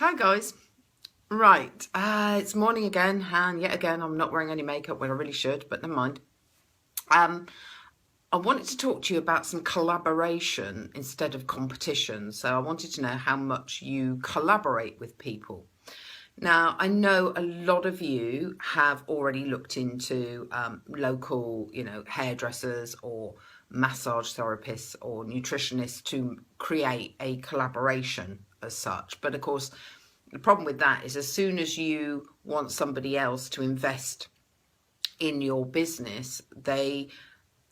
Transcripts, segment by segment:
Hi guys. Right, it's morning again, and yet again I'm not wearing any makeup when I really should, but never mind. I wanted to talk to you about some collaboration instead of competition. So I wanted to know how much you collaborate with people. Now, I know a lot of you have already looked into local, hairdressers or massage therapists or nutritionists to create a collaboration as such. But of course, the problem with that is as soon as you want somebody else to invest in your business, they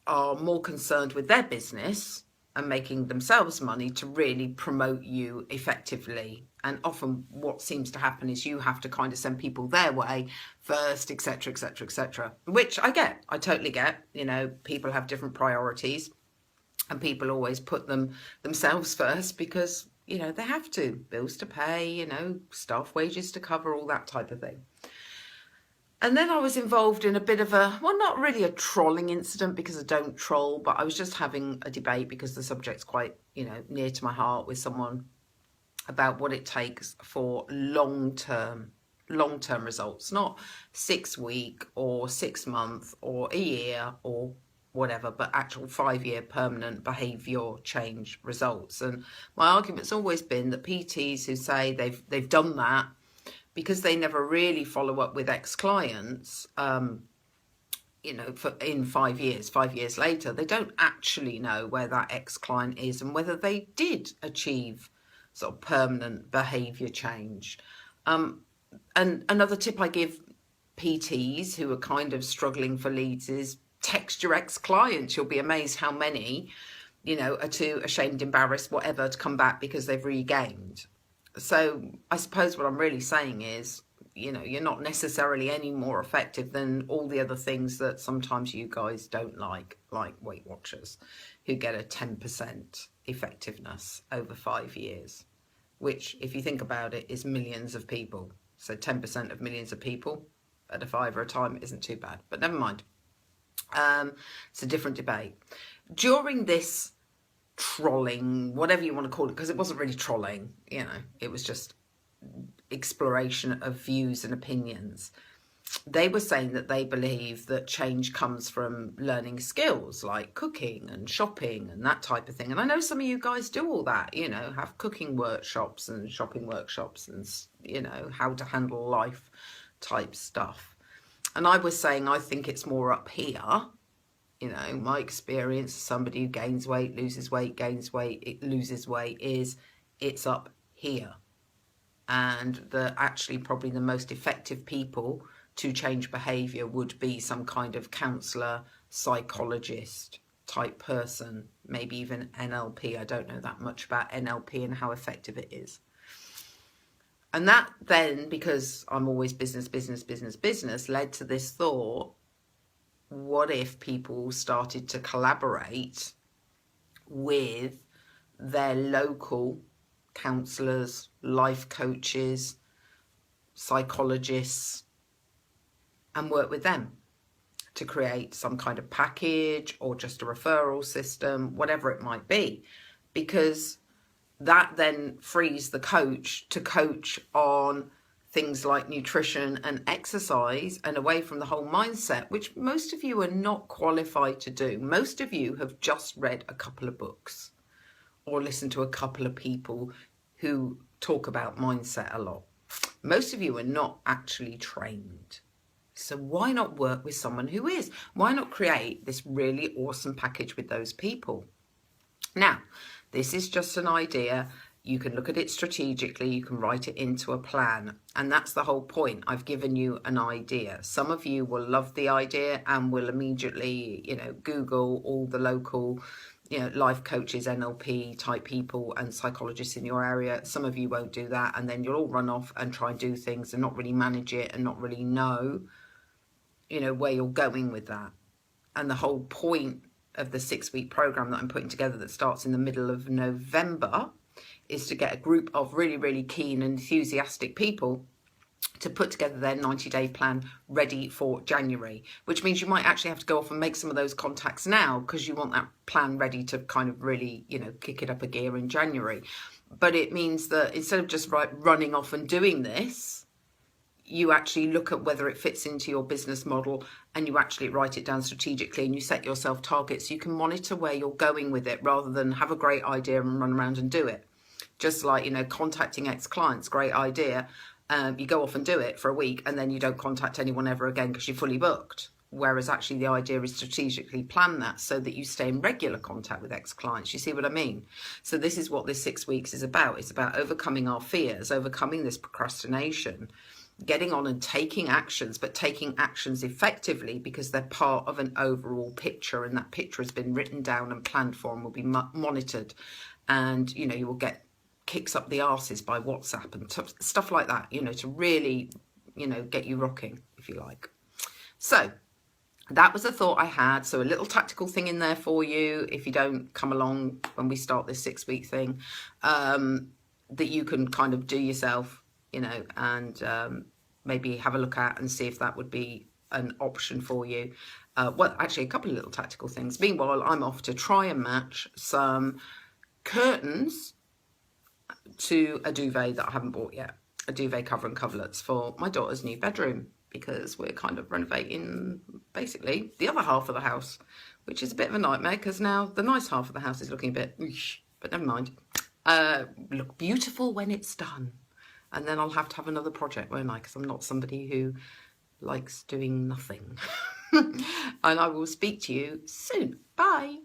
are more concerned with their business and making themselves money to really promote you effectively. And often what seems to happen is you have to kind of send people their way first, etc., etc., etc., which I get. I totally get. People have different priorities and people always put themselves first because, they have to. Bills to pay, staff wages to cover, all that type of thing. And then I was involved in a bit of not really a trolling incident because I don't troll, but I was just having a debate because the subject's quite, near to my heart with someone about what it takes for long-term results, not 6 week or 6 month or a year or whatever, but actual 5 year permanent behaviour change results. And my argument's always been that PTs who say they've done that, because they never really follow up with ex-clients, in 5 years later, they don't actually know where that ex-client is and whether they did achieve sort of permanent behaviour change. And another tip I give PTs who are kind of struggling for leads is text your ex-clients. You'll be amazed how many, are too ashamed, embarrassed, whatever, to come back because they've regained. So I suppose what I'm really saying is, you're not necessarily any more effective than all the other things that sometimes you guys don't like Weight Watchers, who get a 10% effectiveness over 5 years, which, if you think about it, is millions of people. So 10% of millions of people at a fiver a time isn't too bad, but never mind. It's a different debate. During this trolling, whatever you want to call it, because it wasn't really trolling, it was just exploration of views and opinions. They were saying that they believe that change comes from learning skills like cooking and shopping and that type of thing. And I know some of you guys do all that, have cooking workshops and shopping workshops and, how to handle life type stuff. And I was saying, I think it's more up here. My experience as somebody who gains weight, loses weight, gains weight, it loses weight, is it's up here. And actually probably the most effective people to change behaviour would be some kind of counsellor, psychologist type person, maybe even NLP. I don't know that much about NLP and how effective it is. And that then, because I'm always business, led to this thought: what if people started to collaborate with their local counsellors, life coaches, psychologists, and work with them to create some kind of package or just a referral system, whatever it might be? Because that then frees the coach to coach on things like nutrition and exercise and away from the whole mindset, which most of you are not qualified to do. Most of you have just read a couple of books or listened to a couple of people who talk about mindset a lot. Most of you are not actually trained. So why not work with someone who is? Why not create this really awesome package with those people? Now, this is just an idea. You can look at it strategically, you can write it into a plan, and that's the whole point. I've given you an idea. Some of you will love the idea and will immediately, Google all the local, life coaches, NLP type people and psychologists in your area. Some of you won't do that, and then you'll all run off and try and do things and not really manage it and not really know, where you're going with that. And the whole point of the 6-week program that I'm putting together that starts in the middle of November is to get a group of really, really keen and enthusiastic people to put together their 90-day plan ready for January, which means you might actually have to go off and make some of those contacts now because you want that plan ready to kind of really, kick it up a gear in January. But it means that instead of just running off and doing this, you actually look at whether it fits into your business model and you actually write it down strategically and you set yourself targets so you can monitor where you're going with it rather than have a great idea and run around and do it. Just like, contacting ex-clients, great idea. You go off and do it for a week and then you don't contact anyone ever again because you're fully booked. Whereas actually the idea is strategically plan that so that you stay in regular contact with ex-clients. You see what I mean? So this is what this 6 weeks is about. It's about overcoming our fears, overcoming this procrastination, getting on and taking actions, but taking actions effectively because they're part of an overall picture, and that picture has been written down and planned for and will be monitored. And, you will get kicks up the arses by WhatsApp and stuff like that, to really, get you rocking, if you like. So that was a thought I had. So a little tactical thing in there for you if you don't come along when we start this 6-week thing, that you can kind of do yourself, and maybe have a look at and see if that would be an option for you. Well, actually, a couple of little tactical things. Meanwhile, I'm off to try and match some curtains to a duvet that I haven't bought yet, a duvet cover and coverlets for my daughter's new bedroom, because we're kind of renovating basically the other half of the house, which is a bit of a nightmare because now the nice half of the house is looking a bit, but never mind. Look beautiful when it's done. And then I'll have to have another project, won't I? Because I'm not somebody who likes doing nothing. And I will speak to you soon. Bye.